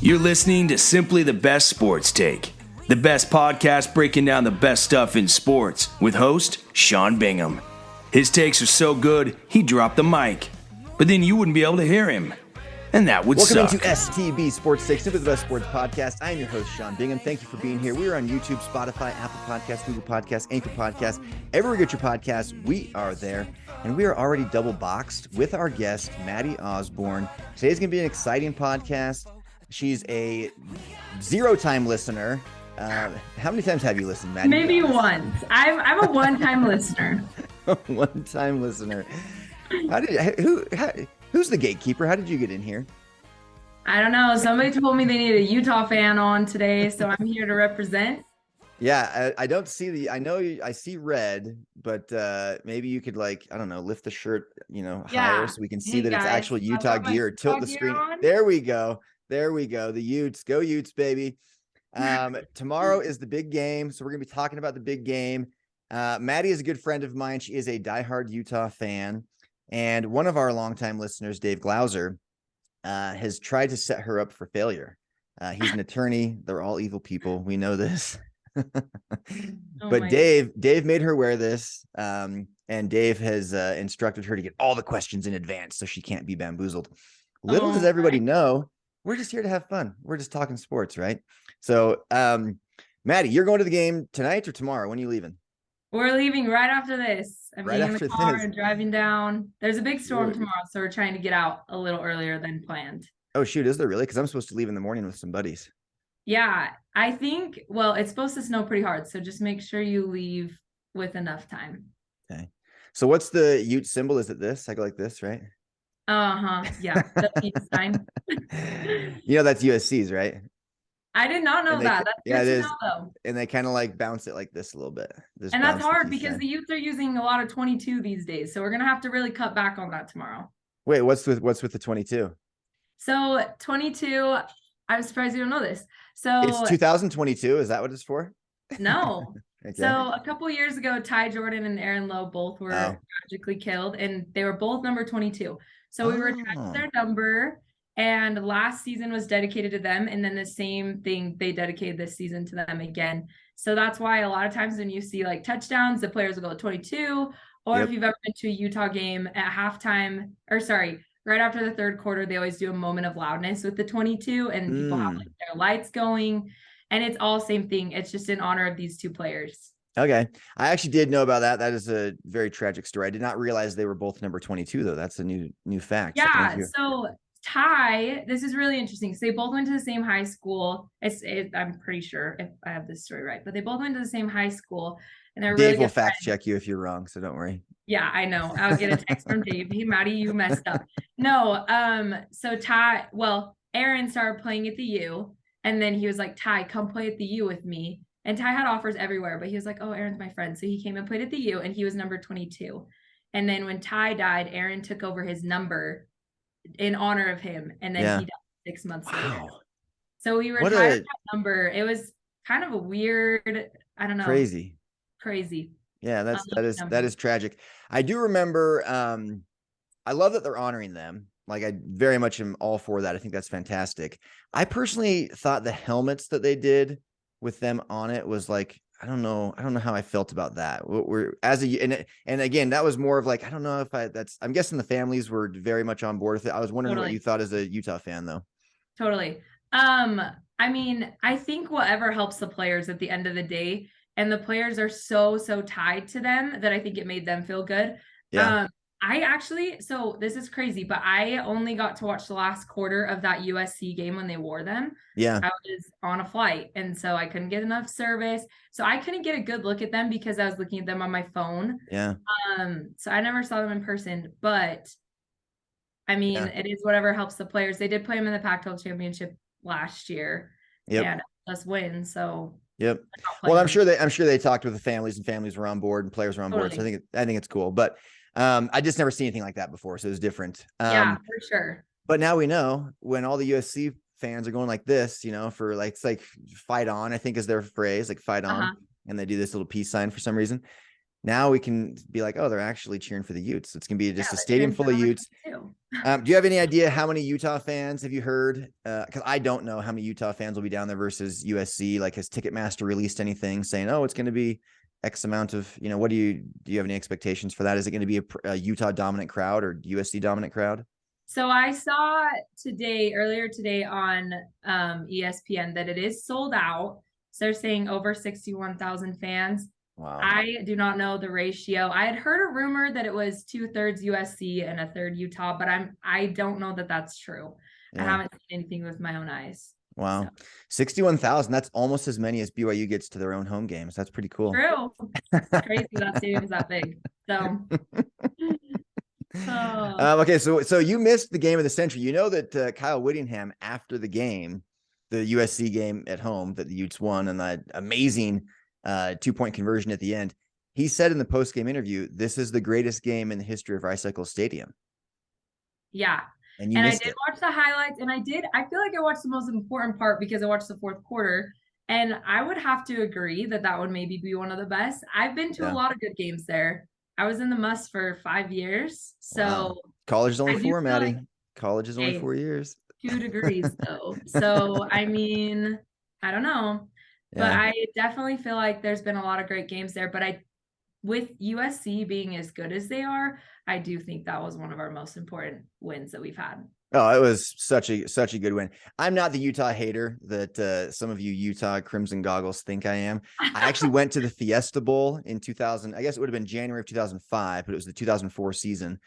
You're listening to Simply the Best Sports Take, the best podcast breaking down the best stuff in sports with host Sean Bingham. His takes are so good, he dropped the mic, but then you wouldn't be able to hear him, and that would suck. Welcome to STB Sports Take, Simply the Best Sports Podcast. I am your host, Sean Bingham. Thank you for being here. We are on YouTube, Spotify, Apple Podcasts, Google Podcasts, Anchor Podcasts. Everywhere you get your podcasts, we are there. And we are already double boxed with our guest, Madie Osborne. Today's going to be an exciting podcast. She's a zero-time listener. How many times have you listened, Madie? Maybe once. I'm a one-time listener. One-time listener. Who's the gatekeeper? How did you get in here? I don't know. Somebody told me they need a Utah fan on today, so I'm here to represent. Yeah, I don't see I see red, but maybe you could, like, I don't know, lift the shirt, higher so we can see that guys, it's actual Utah gear. Tilt the screen. There we go. The Utes. Go Utes, baby. Tomorrow is the big game, so we're going to be talking about the big game. Madie is a good friend of mine. She is a diehard Utah fan, and one of our longtime listeners, Dave Glauser, has tried to set her up for failure. He's an attorney. They're all evil people. We know this. But Dave made her wear this, and Dave has instructed her to get all the questions in advance so she can't be bamboozled. Little does everybody know, we're just here to have fun. We're just talking sports, right? So, Madie, you're going to the game tonight or tomorrow? When are you leaving? We're leaving right after this. I'm right being in after the car this. and driving down. There's a big storm tomorrow, so we're trying to get out a little earlier than planned. Oh, shoot. Is there really? Because I'm supposed to leave in the morning with some buddies. Yeah, I think, well, it's supposed to snow pretty hard, so just make sure you leave with enough time. Okay. So what's the Ute symbol? Is it this? I go like this, right? Yeah, the peace sign. That's USC's, right? I did not know that. That's good to know, though. And they kind of like bounce it like this a little bit. And that's hard because the Utes are using a lot of 22 these days, so we're gonna have to really cut back on that tomorrow. Wait, what's with the 22? So 22, I'm surprised you don't know this. So it's 2022. Is that what it's for? No. Okay. So a couple years ago, Ty Jordan and Aaron Lowe both were tragically killed, and they were both number 22. So we were attached to their number, and last season was dedicated to them, and then the same thing they dedicated this season to them again. So that's why a lot of times when you see like touchdowns, the players will go 22, or if you've ever been to a Utah game at halftime, right after the third quarter, they always do a moment of loudness with the 22, and people have like their lights going, and it's all same thing. It's just in honor of these two players. Okay. I actually did know about that. That is a very tragic story. I did not realize they were both number 22 though. That's a new fact. Yeah. So Ty, this is really interesting. So they both went to the same high school. I'm pretty sure if I have this story right, but they both went to the same high school, and they're really Dave will fact check you if you're wrong, so don't worry. Yeah, I know. I'll get a text from Dave. Hey, Madie, you messed up. No, so Aaron started playing at the U, and then he was like, Ty, come play at the U with me. And Ty had offers everywhere, but he was like, oh, Aaron's my friend. So he came and played at the U, and he was number 22. And then when Ty died, Aaron took over his number in honor of him, and then he died 6 months later. So we retired that number. It was kind of a weird, I don't know. Crazy. Yeah, that is tragic. I do remember, I love that they're honoring them. Like, I very much am all for that. I think that's fantastic. I personally thought the helmets that they did with them on it was like, I don't know how I felt about that. And again, that was more of like, I don't know if I'm guessing the families were very much on board with it. I was wondering what you thought as a Utah fan though. Totally. I mean, I think whatever helps the players at the end of the day, and the players are so tied to them that I think it made them feel good. Yeah. So this is crazy, but I only got to watch the last quarter of that USC game when they wore them. Yeah. I was on a flight, and so I couldn't get enough service. So I couldn't get a good look at them because I was looking at them on my phone. Yeah. So I never saw them in person, but I mean, it is whatever helps the players. They did play them in the Pac-12 championship last year. Yep. And us win. So yep. Well, I'm sure they talked with the families, and families were on board and players were on board. So I think it's cool, but I just never seen anything like that before. So it was different. Yeah, for sure. But now we know when all the USC fans are going like this, for like, it's like fight on, I think is their phrase, like fight on. And they do this little peace sign for some reason. now we can be like, oh, they're actually cheering for the Utes. It's going to be just a stadium full of Utes. Do you have any idea how many Utah fans have you heard? Because I don't know how many Utah fans will be down there versus USC. Like, has Ticketmaster released anything saying, oh, it's going to be X amount of, what do you have any expectations for that? Is it going to be a Utah dominant crowd or USC dominant crowd? So I saw earlier today on ESPN that it is sold out. So they're saying over 61,000 fans. Wow. I do not know the ratio. I had heard a rumor that it was 2/3 USC and 1/3 Utah, but I don't know that that's true. Yeah. I haven't seen anything with my own eyes. Wow. So. 61,000. That's almost as many as BYU gets to their own home games. That's pretty cool. True. It's crazy that stadium's that big. So. Okay. So you missed the game of the century. You know that Kyle Whittingham, after the game, the USC game at home that the Utes won and that amazing 2-point conversion at the end, he said in the post-game interview, this is the greatest game in the history of Rice-Eccles Stadium. Yeah. And I did watch the highlights, and I feel like I watched the most important part because I watched the fourth quarter, and I would have to agree that would maybe be one of the best. I've been to a lot of good games there. I was in the Muss for 5 years. So wow. College is only 4, Madie. College is only 4 years. 2 degrees though. So I mean, I don't know. Yeah. But I definitely feel like there's been a lot of great games there. But with USC being as good as they are, I do think that was one of our most important wins that we've had. Oh, it was such a good win. I'm not the Utah hater that some of you Utah Crimson goggles think I am. I actually went to the Fiesta Bowl in 2000. I guess it would have been January of 2005, but it was the 2004 season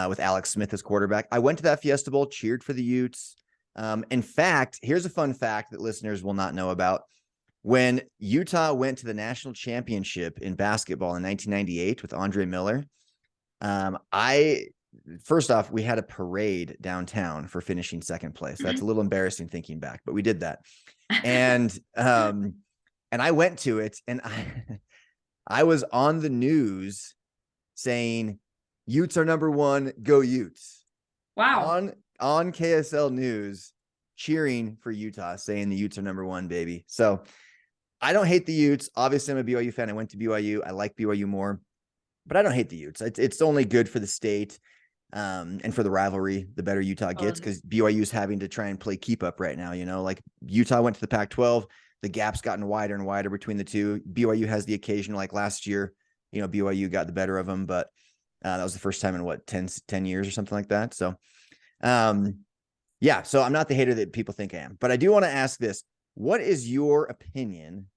with Alex Smith as quarterback. I went to that Fiesta Bowl, cheered for the Utes. In fact, here's a fun fact that listeners will not know about. When Utah went to the national championship in basketball in 1998 with Andre Miller, first off, we had a parade downtown for finishing second place. That's a little embarrassing thinking back, but we did that. And I went to it, and I was on the news saying, Utes are number 1, go Utes. Wow. On KSL News, cheering for Utah, saying the Utes are number 1, baby. So I don't hate the Utes. Obviously, I'm a BYU fan. I went to BYU. I like BYU more, but I don't hate the Utes. It's only good for the state and for the rivalry, the better Utah gets, because BYU is having to try and play keep up right now. Like Utah went to the Pac-12. The gap's gotten wider and wider between the two. BYU has the occasion, like last year, BYU got the better of them, but that was the first time in 10 years or something like that. So, yeah, so I'm not the hater that people think I am, but I do want to ask this. What is your opinion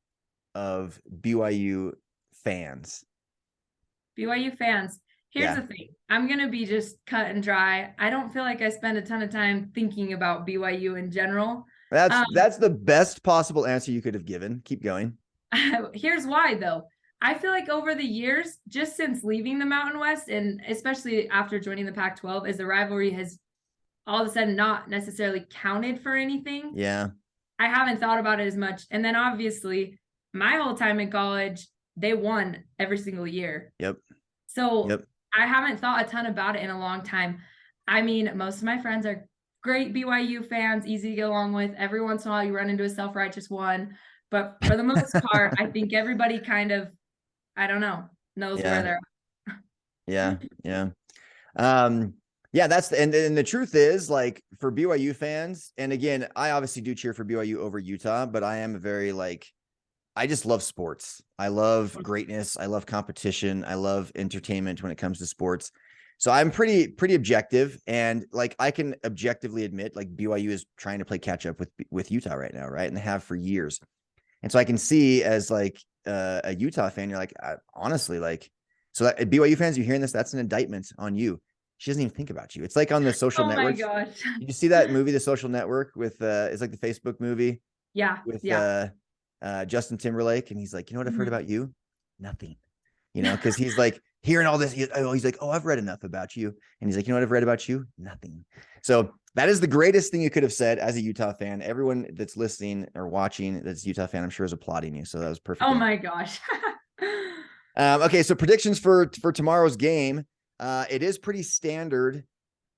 of BYU fans? BYU fans. Here's the thing. I'm going to be just cut and dry. I don't feel like I spend a ton of time thinking about BYU in general. That's the best possible answer you could have given. Keep going. Here's why, though. I feel like over the years, just since leaving the Mountain West, and especially after joining the Pac-12, as the rivalry has all of a sudden not necessarily counted for anything. Yeah. I haven't thought about it as much. And then obviously my whole time in college, they won every single year. Yep. So I haven't thought a ton about it in a long time. I mean, most of my friends are great BYU fans, easy to get along with. Every once in a while you run into a self-righteous one. But for the most part, I think everybody kind of, I don't know, knows where they're at. Yeah. Yeah, and the truth is, like, for BYU fans, and again, I obviously do cheer for BYU over Utah, but I am I just love sports. I love greatness. I love competition. I love entertainment when it comes to sports. So I'm pretty objective, and like I can objectively admit, like, BYU is trying to play catch up with Utah right now, right? And they have for years. And so I can see as like a Utah fan, you're like, honestly, like, so that, BYU fans, you hearing this? That's an indictment on you. She doesn't even think about you. It's like on the social network. Oh my gosh. Did you see that movie, The Social Network, with it's like the Facebook movie? Yeah. With Justin Timberlake, and he's like, you know what I've heard about you? Nothing. Because he's like hearing all this. He's like, oh, I've read enough about you. And he's like, you know what I've read about you? Nothing. So that is the greatest thing you could have said as a Utah fan. Everyone that's listening or watching that's a Utah fan, I'm sure, is applauding you. So that was perfect. Oh my gosh. Okay, so predictions for tomorrow's game. It is pretty standard.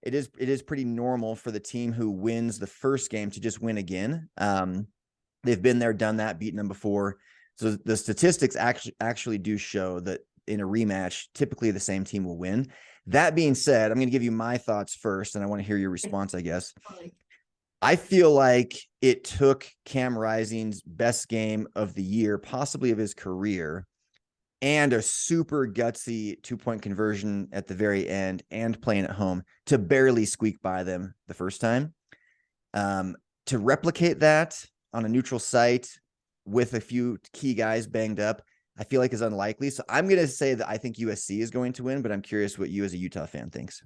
It is pretty normal for the team who wins the first game to just win again. They've been there, done that, beaten them before. So the statistics actually do show that in a rematch, typically the same team will win. That being said, I'm going to give you my thoughts first, and I want to hear your response, I guess. I feel like it took Cam Rising's best game of the year, possibly of his career, and a super gutsy 2-point conversion at the very end and playing at home to barely squeak by them the first time. To replicate that on a neutral site with a few key guys banged up, I feel like is unlikely. So I'm going to say that I think USC is going to win, but I'm curious what you as a Utah fan thinks.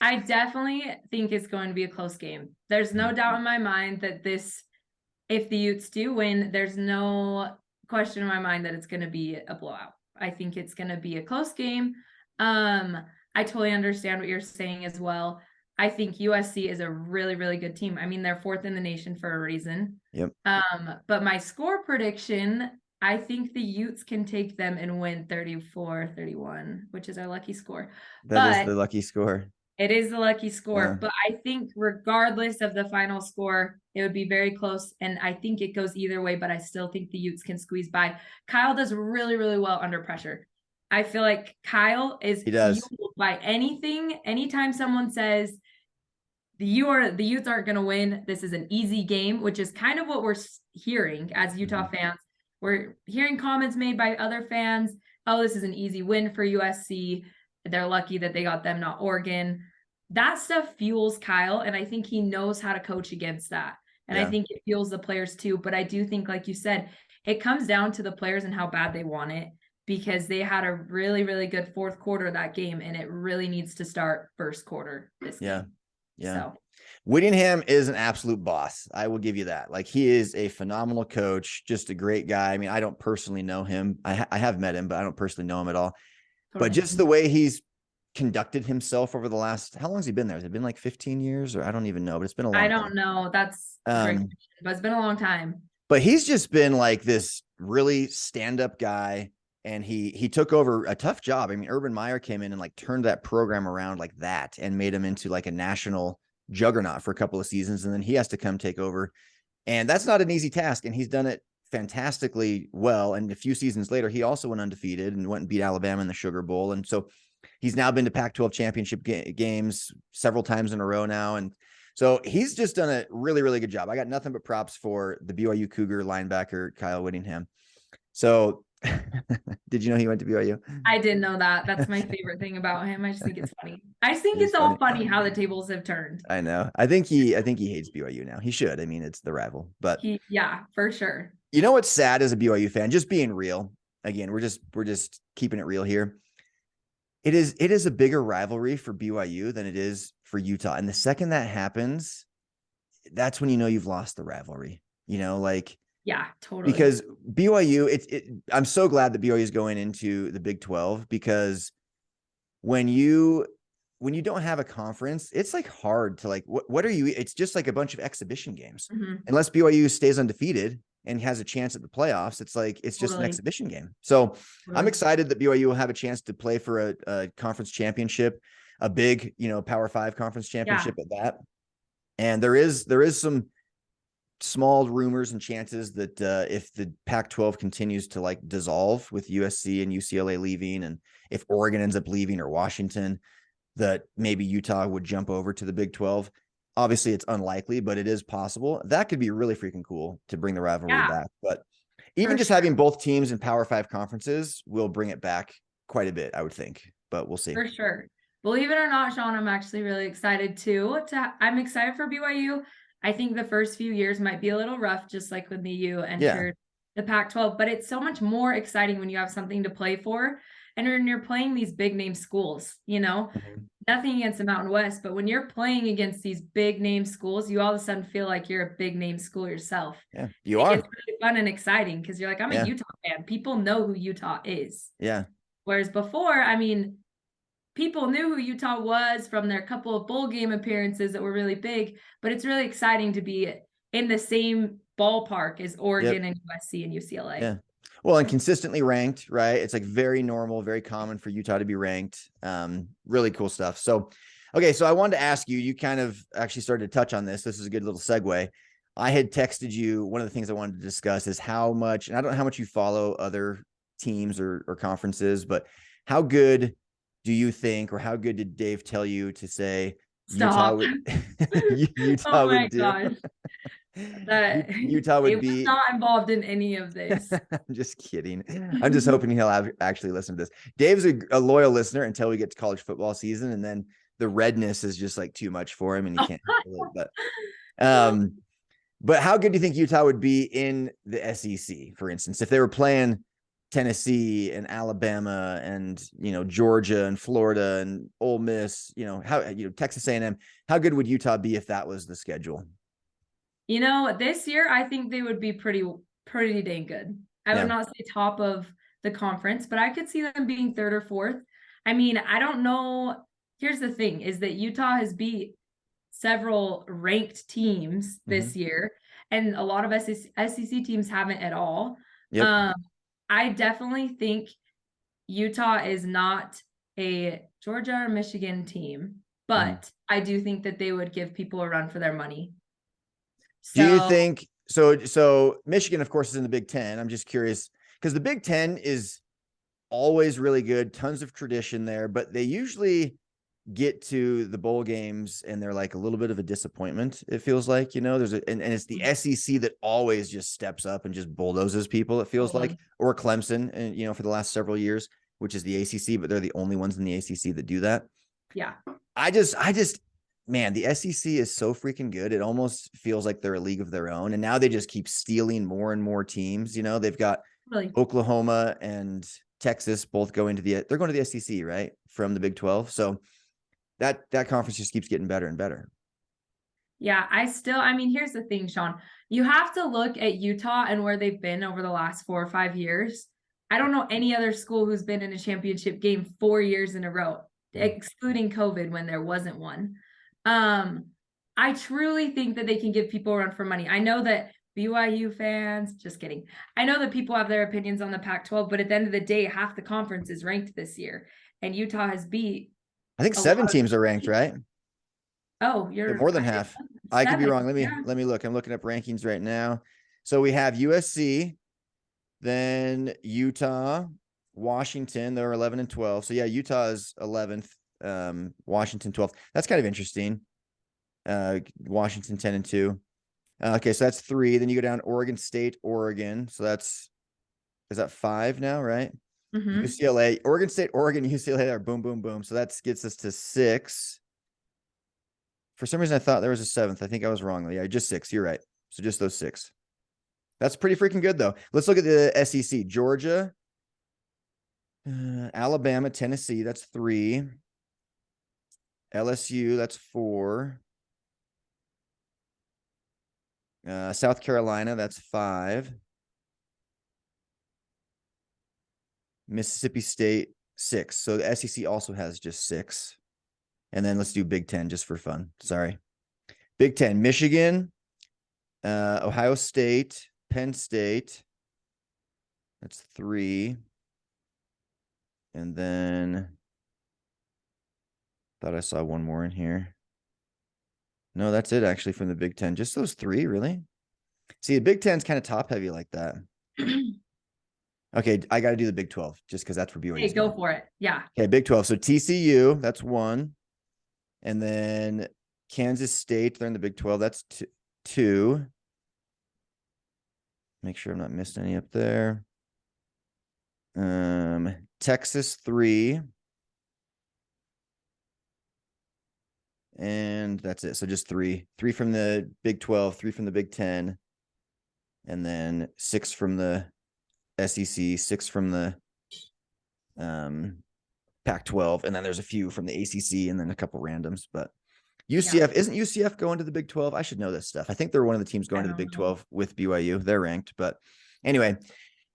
I definitely think it's going to be a close game. There's no doubt in my mind that if the Utes do win, there's no question in my mind that it's going to be a blowout. I think it's going to be a close game. I totally understand what you're saying as well. I think USC is a really, really good team. I mean, they're 4th in the nation for a reason. Yep. But my score prediction, I think the Utes can take them and win 34-31, which is our lucky score. That is the lucky score. It is the lucky score, but I think regardless of the final score, it would be very close, and I think it goes either way, but I still think the Utes can squeeze by. Kyle does really, really well under pressure. I feel like Kyle is fueled by anything. Anytime someone says the Utes aren't going to win, this is an easy game, which is kind of what we're hearing as Utah fans. We're hearing comments made by other fans. Oh, this is an easy win for USC. They're lucky that they got them, not Oregon. That stuff fuels Kyle, and I think he knows how to coach against that. And I think it fuels the players too. But I do think, like you said, it comes down to the players and how bad they want it, because they had a really, really good fourth quarter of that game, and it really needs to start first quarter this game. Yeah. So. Whittingham is an absolute boss. I will give you that. Like, he is a phenomenal coach, just a great guy. I mean, I don't personally know him. I have met him, but I don't personally know him at all. But just the way he's conducted himself over the last, how long has he been there? Has it been like 15 years or I don't even know, but it's been a long time. I don't know. That's a great question, but it's been a long time. But he's just been like this really stand-up guy, and he took over a tough job. I mean, Urban Meyer came in and like turned that program around like that and made him into like a national juggernaut for a couple of seasons, and then he has to come take over. And that's not an easy task, and he's done it fantastically well. And a few seasons later, he also went undefeated and went and beat Alabama in the Sugar Bowl. And so he's now been to Pac-12 championship games several times in a row now. And so he's just done a really, really good job. I got nothing but props for the BYU Cougar linebacker, Kyle Whittingham. So did you know he went to BYU? I didn't know that. That's my favorite thing about him. I just think it's funny. I just think it's all funny how the tables have turned. I know. I think he hates BYU now. He should. I mean, it's the rival, but yeah, for sure. You know what's sad as a BYU fan, just being real. Again, we're just keeping it real here. It is a bigger rivalry for BYU than it is for Utah. And the second that happens, that's when you know you've lost the rivalry. You know, like, yeah, totally. Because BYU, I'm so glad that BYU is going into the Big 12, because when you don't have a conference, it's like hard to like, what are you? It's just like a bunch of exhibition games. Unless BYU stays undefeated and has a chance at the playoffs, it's just an exhibition game. So I'm excited that BYU will have a chance to play for a conference championship, a big, Power 5 conference championship at that. And there is some small rumors and chances that if the Pac-12 continues to like dissolve with USC and UCLA leaving, and if Oregon ends up leaving or Washington, that maybe Utah would jump over to the Big 12. Obviously it's unlikely, but it is possible. That could be really freaking cool to bring the rivalry back. But even just having both teams in Power 5 conferences will bring it back quite a bit, I would think, but we'll see. For sure. Believe it or not, Sean, I'm actually really excited too. I'm excited for BYU. I think the first few years might be a little rough, just like when the U entered the Pac-12, but it's so much more exciting when you have something to play for. And when you're playing these big name schools, nothing against the Mountain West, but when you're playing against these big name schools, you all of a sudden feel like you're a big name school yourself. Yeah, you are. It's really fun and exciting because you're like, I'm a Utah fan. People know who Utah is. Yeah. Whereas before, I mean, people knew who Utah was from their couple of bowl game appearances that were really big, but it's really exciting to be in the same ballpark as Oregon and USC and UCLA. Yeah. Well, and consistently ranked, right? It's like very normal, very common for Utah to be ranked. Really cool stuff. So, okay. So I wanted to ask you, you kind of actually started to touch on this. This is a good little segue. I had texted you. One of the things I wanted to discuss is how much, and I don't know how much you follow other teams or conferences, but how good do you think, or how good did Dave tell you to say Stop. Utah Oh my would do? gosh. That Utah would be not involved in any of this. I'm just kidding. I'm just hoping he'll actually listen to this. Dave's a loyal listener until we get to college football season, and then the redness is just like too much for him, and he can't handle it. But how good do you think Utah would be in the SEC, for instance, if they were playing Tennessee and Alabama and Georgia and Florida and Ole Miss, Texas A&M? How good would Utah be if that was the schedule? This year I think they would be pretty dang good. I would not say top of the conference, but I could see them being third or fourth. I mean, I don't know. Here's the thing is that Utah has beat several ranked teams this year, and a lot of SEC teams haven't at all. Yep. I definitely think Utah is not a Georgia or Michigan team, but I do think that they would give people a run for their money. Do you think so? Michigan, of course, is in the Big Ten. I'm just curious because the Big Ten is always really good, tons of tradition there, but they usually get to the bowl games and they're like a little bit of a disappointment. It feels like, there's and it's the SEC that always just steps up and just bulldozes people. It feels like, or Clemson, and for the last several years, which is the ACC, but they're the only ones in the ACC that do that. Yeah. I just, man, the SEC is so freaking good. It almost feels like they're a league of their own. And now they just keep stealing more and more teams. They've got Oklahoma and Texas both they're going to the SEC, right? From the Big 12. So that conference just keeps getting better and better. Yeah, here's the thing, Sean. You have to look at Utah and where they've been over the last 4 or 5 years. I don't know any other school who's been in a championship game 4 years in a row, excluding COVID when there wasn't one. I truly think that they can give people a run for money. I know that BYU fans, just kidding. I know that people have their opinions on the Pac-12, but at the end of the day, half the conference is ranked this year, and Utah has beat. I think 7 teams are ranked, right? Oh, you're more than half. 7. I could be wrong. Let me look. I'm looking up rankings right now. So we have USC, then Utah, Washington. They're 11 and 12. So yeah, Utah is 11th. Washington 12th. That's kind of interesting. Washington 10 and 2. Okay, so that's 3. Then you go down Oregon State, Oregon. So is that 5 now, right? UCLA, Oregon State, Oregon, UCLA are boom, boom, boom. So that gets us to 6. For some reason, I thought there was a 7th. I think I was wrong. Yeah, just 6. You're right. So just those 6. That's pretty freaking good, though. Let's look at the SEC. Georgia, Alabama, Tennessee. That's 3. LSU, that's 4. South Carolina, that's 5. Mississippi State, 6. So the SEC also has just 6. And then let's do Big Ten just for fun. Sorry. Big Ten, Michigan, Ohio State, Penn State. That's 3. And then thought I saw one more in here. No, that's it actually from the Big Ten. Just those 3, really? See, the Big Ten's kind of top heavy like that. Okay, I got to do the Big 12 just because that's where BYU. Hey, go for it. Yeah. Okay, Big 12. So TCU, that's 1. And then Kansas State, they're in the Big 12. That's 2. Make sure I'm not missing any up there. Texas, 3. And that's it. So just 3 from the Big 12, 3 from the Big 10, and then 6 from the SEC, 6 from the Pac-12, and then there's a few from the ACC, and then a couple randoms. But UCF, isn't UCF going to the Big 12? I should know this stuff. I think they're one of the teams going to the Big 12 with BYU. They're ranked, but anyway.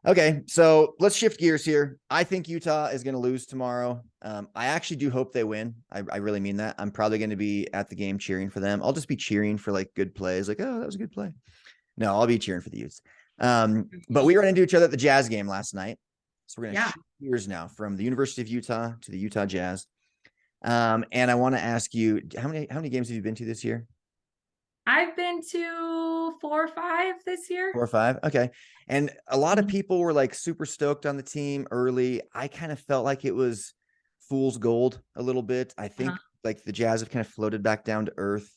Okay, so let's shift gears here. I think Utah is going to lose tomorrow. I actually do hope they win. I really mean that. I'm probably going to be at the game cheering for them. I'll just be cheering for like good plays, like, oh, that was a good play. No, I'll be cheering for the Utes. But we ran into each other at the Jazz game last night. So we're going to shift gears now from the University of Utah to the Utah Jazz. And I want to ask you, how many games have you been to this year? I've been to 4 or 5 this year. 4 or 5. Okay. And a lot of people were like super stoked on the team early. I kind of felt like it was fool's gold a little bit. I think like the Jazz have kind of floated back down to earth,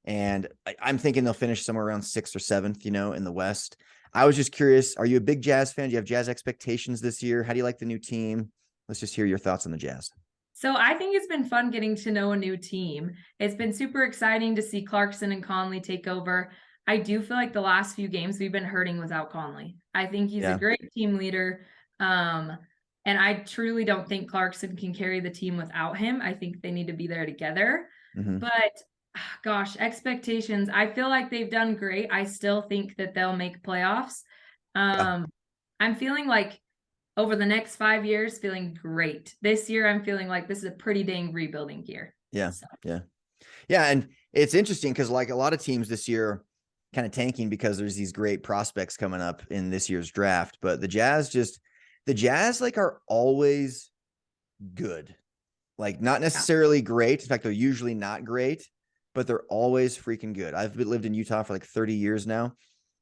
and I'm thinking they'll finish somewhere around 6th or 7th, in the West. I was just curious, are you a big Jazz fan? Do you have Jazz expectations this year? How do you like the new team? Let's just hear your thoughts on the Jazz. So I think it's been fun getting to know a new team. It's been super exciting to see Clarkson and Conley take over. I do feel like the last few games we've been hurting without Conley. I think he's a great team leader. And I truly don't think Clarkson can carry the team without him. I think they need to be there together. But gosh, expectations. I feel like they've done great. I still think that they'll make playoffs. I'm feeling like over the next 5 years, feeling great. This year, I'm feeling like this is a pretty dang rebuilding year. Yeah. And it's interesting because like a lot of teams this year kind of tanking because there's these great prospects coming up in this year's draft. But the Jazz like are always good. Like not necessarily great. In fact, they're usually not great, but they're always freaking good. I've lived in Utah for like 30 years now,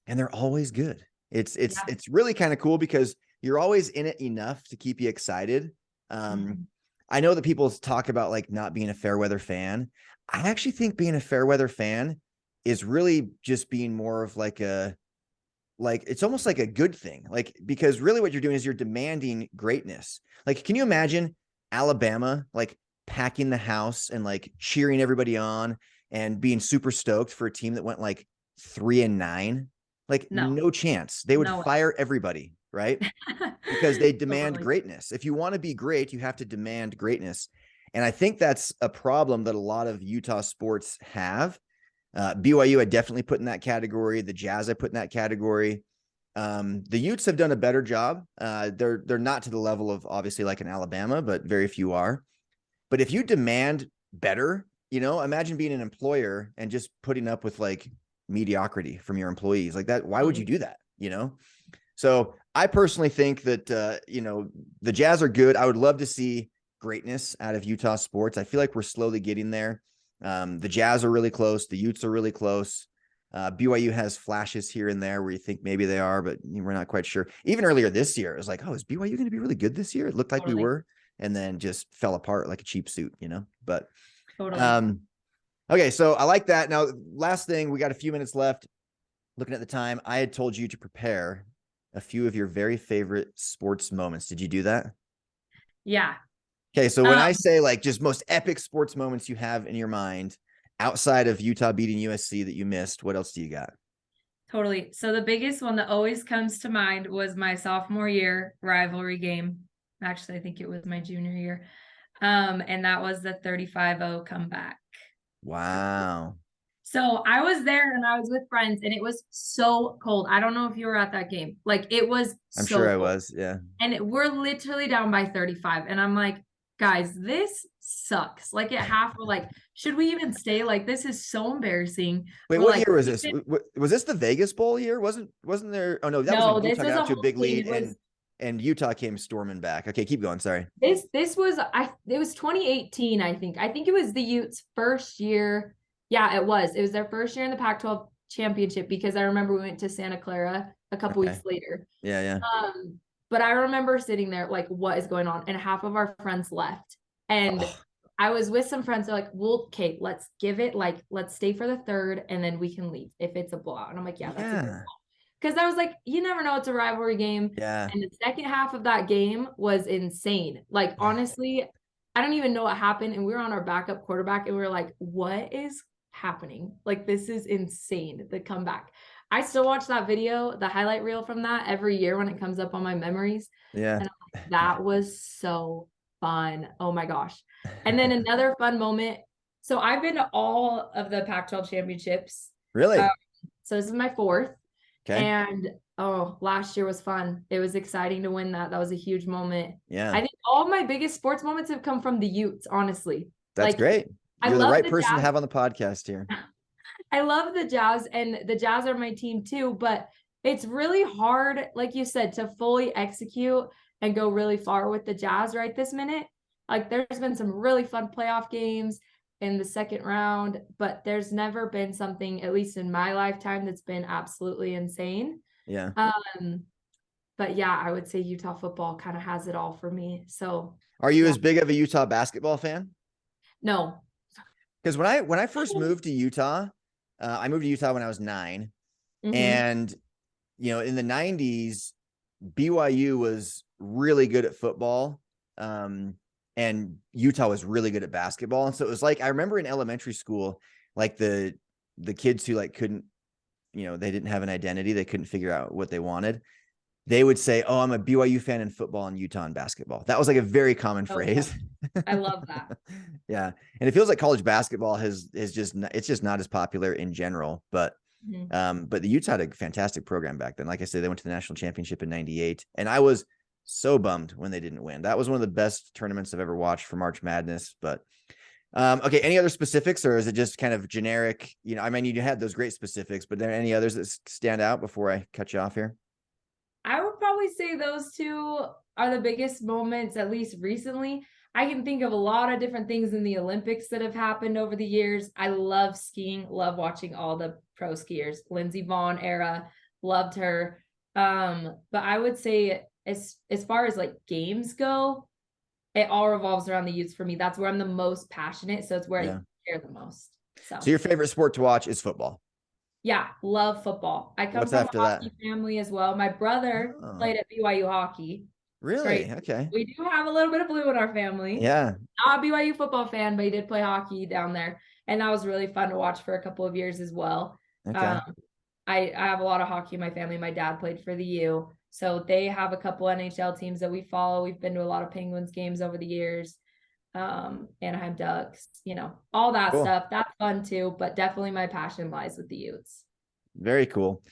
and they're always good. It's really kind of cool because you're always in it enough to keep you excited. I know that people talk about like not being a fair weather fan. I actually think being a fair weather fan is really just being more of like it's almost like a good thing. Like, because really what you're doing is you're demanding greatness. Like, can you imagine Alabama, like packing the house and like cheering everybody on and being super stoked for a team that went like 3-9? Like no chance. They would fire everybody. Right? Because they demand greatness. If you want to be great, you have to demand greatness. And I think that's a problem that a lot of Utah sports have. BYU I definitely put in that category. The Jazz I put in that category. The Utes have done a better job. They're not to the level of obviously like an Alabama, but very few are. But if you demand better, imagine being an employer and just putting up with like mediocrity from your employees like that. Why would you do that? So I personally think that, the Jazz are good. I would love to see greatness out of Utah sports. I feel like we're slowly getting there. The Jazz are really close. The Utes are really close. BYU has flashes here and there where you think maybe they are, but we're not quite sure. Even earlier this year, it was like, oh, is BYU going to be really good this year? It looked like we were, and then just fell apart like a cheap suit, but, okay. So I like that. Now, last thing, we got a few minutes left. Looking at the time, I had told you to prepare a few of your very favorite sports moments. Did you do that? Yeah. Okay. So when I say like just most epic sports moments you have in your mind outside of Utah beating USC that you missed, what else do you got? Totally. So the biggest one that always comes to mind was my sophomore year rivalry game. Actually, I think it was my junior year. And that was the 35-0 comeback. Wow. So I was there and I was with friends and it was so cold. I don't know if you were at that game. Like it was I'm sure I was. Yeah. And we're literally down by 35. And I'm like, guys, this sucks. Like at half, we're like, should we even stay? Like, this is so embarrassing. Wait, what year was this? Was this the Vegas Bowl year? Wasn't there? Oh no, that was when Utah got out to a big lead and Utah came storming back. Okay, keep going. Sorry. This was it was 2018, I think. I think it was the Utes' first year. Yeah, it was. It was their first year in the Pac-12 championship because I remember we went to Santa Clara a couple weeks later. Yeah. But I remember sitting there like, what is going on? And half of our friends left. And I was with some friends. They're like, well, okay, let's give it let's stay for the third and then we can leave if it's a blowout. And I'm like, that's a good call. Because I was like, you never know, it's a rivalry game. Yeah. And the second half of that game was insane. Like, honestly, I don't even know what happened. And we were on our backup quarterback and we were like, what is happening? Like, this is insane, the comeback. I still watch that video, the highlight reel from that every year when it comes up on my memories. Yeah. And I'm like, that was so fun. Oh my gosh. And then another fun moment. So I've been to all of the Pac-12 championships. Really? So this is my fourth. Okay. And last year was fun. It was exciting to win that. That was a huge moment. Yeah. I think all of my biggest sports moments have come from the Utes, honestly. That's great. You're the right person to have on the podcast here. I love the Jazz, and the Jazz are my team too, but it's really hard, like you said, to fully execute and go really far with the Jazz right this minute. Like, there's been some really fun playoff games. in the second round, but there's never been something, at least in my lifetime, that's been absolutely insane. Yeah. But yeah, I would say Utah football kind of has it all for me. So are you as big of a Utah basketball fan? No. Because when I first moved to Utah, I moved to Utah when I was 9. And, in the 90s, BYU was really good at football. And Utah was really good at basketball. And so it was like, I remember in elementary school, like the kids who like couldn't, they didn't have an identity. They couldn't figure out what they wanted. They would say, "Oh, I'm a BYU fan in football and Utah in basketball." That was like a very common phrase. Yeah. I love that. Yeah. And it feels like college basketball it's just not as popular in general, but the Utah had a fantastic program back then. Like I said, they went to the national championship in 98, and I was so bummed when they didn't win. That was one of the best tournaments I've ever watched for March Madness. But okay, any other specifics, or is it just kind of generic? I mean, you had those great specifics, but are there any others that stand out before I cut you off here? I would probably say those two are the biggest moments, at least recently. I can think of a lot of different things in the Olympics that have happened over the years. I love skiing, love watching all the pro skiers. Lindsey Vonn era, loved her. But I would say as far as like games go, it all revolves around the Utes for me. That's where I'm the most passionate. So it's where I care the most. So your favorite sport to watch is football? Yeah, love football. I come from a hockey family as well. My brother played at BYU hockey. Really? Okay. We do have a little bit of blue in our family. Yeah. Not a BYU football fan, but he did play hockey down there. And that was really fun to watch for a couple of years as well. Okay. I have a lot of hockey in my family. My dad played for the U. So they have a couple NHL teams that we follow. We've been to a lot of Penguins games over the years. Anaheim Ducks, all that stuff. That's fun too, but definitely my passion lies with the Utes. Very cool.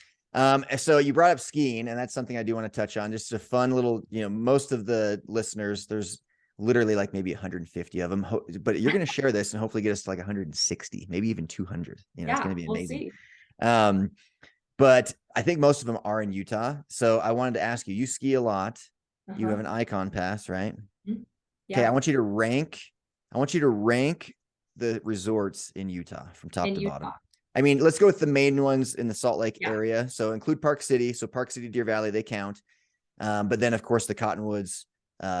So you brought up skiing, and that's something I do want to touch on. Just a fun little, most of the listeners, there's literally like maybe 150 of them, but you're going to share this and hopefully get us to like 160, maybe even 200. It's going to be amazing. We'll see. But I think most of them are in Utah. So I wanted to ask you ski a lot. You have an icon pass, right? Yeah. Okay, I want you to rank the resorts in Utah from top to bottom. I mean, let's go with the main ones in the Salt Lake area. So include Park City. So Park City, Deer Valley, they count. But then, of course, the Cottonwoods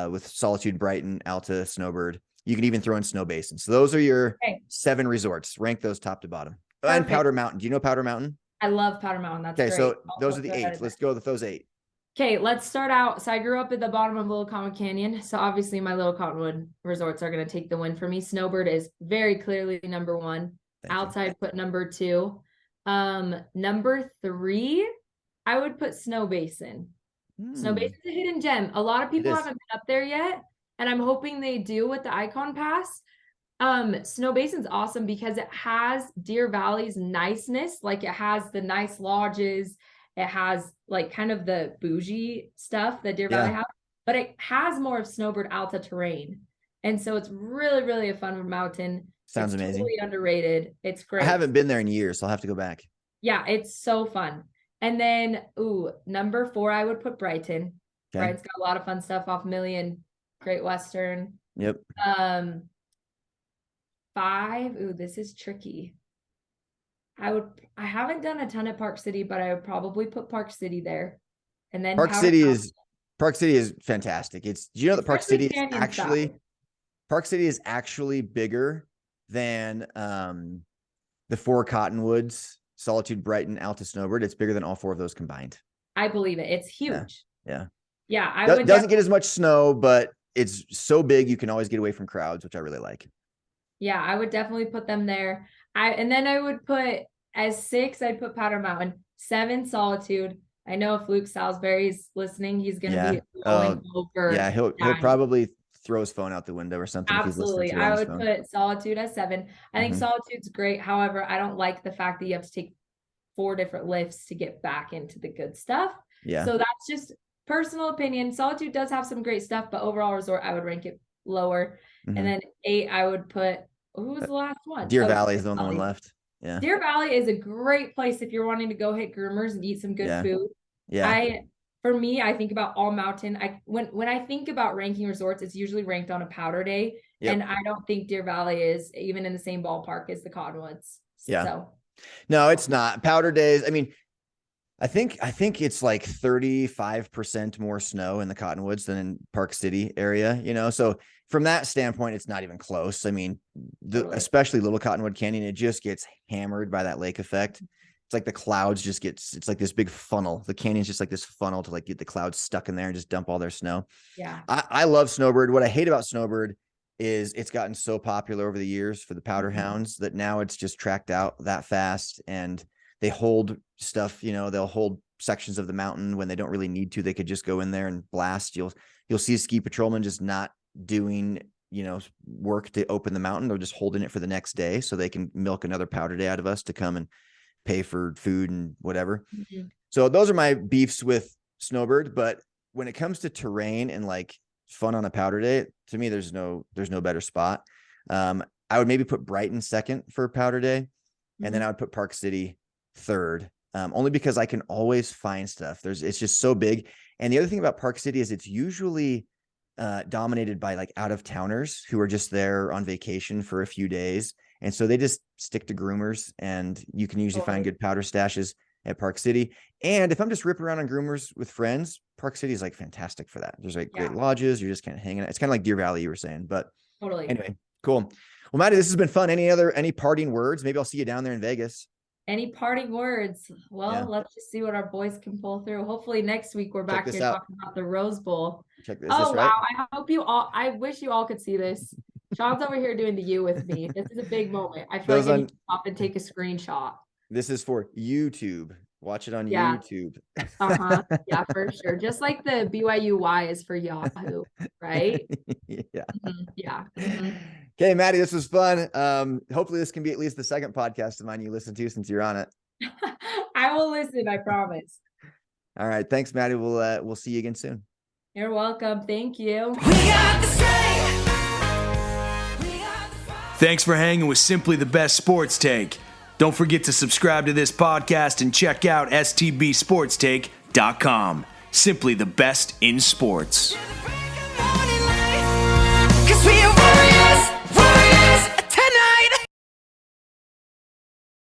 with Solitude, Brighton, Alta, Snowbird. You can even throw in Snow Basin. So those are your 7 resorts. Rank those top to bottom. Perfect. And Powder Mountain. Do you know Powder Mountain? I love Powder Mountain. That's okay. Great. So those are the 8. Let's go with those 8. Okay, let's start out. So I grew up at the bottom of Little Cottonwood Canyon. So obviously my Little Cottonwood resorts are going to take the win for me. Snowbird is very clearly number 1. Outside put number 2. Number 3, I would put Snow Basin. Snow Basin's a hidden gem. A lot of people haven't been up there yet, and I'm hoping they do with the Icon Pass. Snow Basin's awesome because it has Deer Valley's niceness. Like it has the nice lodges. It has like kind of the bougie stuff that Deer Valley has, but it has more of Snowbird Alta terrain. And so it's really, really a fun mountain. Sounds amazing. Totally underrated. It's great. I haven't been there in years, so I'll have to go back. Yeah, it's so fun. And then, number 4, I would put Brighton. Okay. Brighton's got a lot of fun stuff off Million, Great Western. Yep. 5, this is tricky. I haven't done a ton at Park City, but I would probably put Park City there. And then Park City is fantastic. Do you know that Park City is actually bigger than the 4 Cottonwoods, Solitude, Brighton, Alta, Snowbird. It's bigger than all 4 of those combined. I believe it. It's huge. Yeah. Doesn't get as much snow, but it's so big you can always get away from crowds, which I really like. Yeah, I would definitely put them there. And then I would put as 6, I'd put Powder Mountain. 7, Solitude. I know if Luke Salisbury's listening, he's going to be going over. Yeah, he'll probably throw his phone out the window or something. Absolutely. I would put Solitude as 7. I think Solitude's great. However, I don't like the fact that you have to take 4 different lifts to get back into the good stuff. Yeah. So that's just personal opinion. Solitude does have some great stuff, but overall resort, I would rank it lower. And then 8, I would put, who was the last one? Deer Valley is the only one left. Yeah. Deer Valley is a great place if you're wanting to go hit groomers and eat some good food. Yeah. for me, I think about all mountain. When I think about ranking resorts, it's usually ranked on a powder day. Yep. And I don't think Deer Valley is even in the same ballpark as the Cottonwoods. Yeah. So. No, it's not. Powder days. I mean, I think it's like 35% more snow in the Cottonwoods than in Park City area, you know? So from that standpoint, it's not even close. I mean, especially Little Cottonwood Canyon, it just gets hammered by that lake effect. It's like the clouds it's like this big funnel. The canyon's just like this funnel to like get the clouds stuck in there and just dump all their snow. Yeah. I love Snowbird. What I hate about Snowbird is it's gotten so popular over the years for the powder hounds that now it's just tracked out that fast, and they hold stuff, you know, they'll hold sections of the mountain when they don't really need to. They could just go in there and blast. You'll see ski patrolmen just not doing, you know, work to open the mountain. They're just holding it for the next day so they can milk another powder day out of us to come and pay for food and whatever. Mm-hmm. So those are my beefs with Snowbird. But when it comes to terrain and like fun on a powder day, to me, there's no better spot. I would maybe put Brighton second for powder day. Mm-hmm. And then I would put Park City third, only because I can always find stuff. It's just so big. And the other thing about Park City is it's usually dominated by like out of towners who are just there on vacation for a few days. And so they just stick to groomers, and you can usually find good powder stashes at Park City. And if I'm just ripping around on groomers with friends, Park City is like fantastic for that. There's like great lodges. You're just kind of hanging out. It's kind of like Deer Valley, you were saying, but anyway, cool. Well, Madie, this has been fun. Any parting words? Maybe I'll see you down there in Vegas. Any parting words? Well, let's just see what our boys can pull through. Hopefully next week we're back here talking about the Rose Bowl. Check this. Oh, wow. Right? I wish you all could see this. Sean's over here doing the U with me. This is a big moment. I feel like I need to stop and take a screenshot. This is for YouTube. Watch it on YouTube. Yeah, for sure. Just like the BYUY is for Yahoo, right? Yeah. Mm-hmm. Yeah. Mm-hmm. Okay, Madie, this was fun. Hopefully this can be at least the second podcast of mine you listen to since you're on it. I will listen, I promise. All right. Thanks, Madie. We'll see you again soon. You're welcome. Thank you. Thanks for hanging with Simply the Best Sports Take. Don't forget to subscribe to this podcast and check out STB Sports Take.com. Simply the best in sports.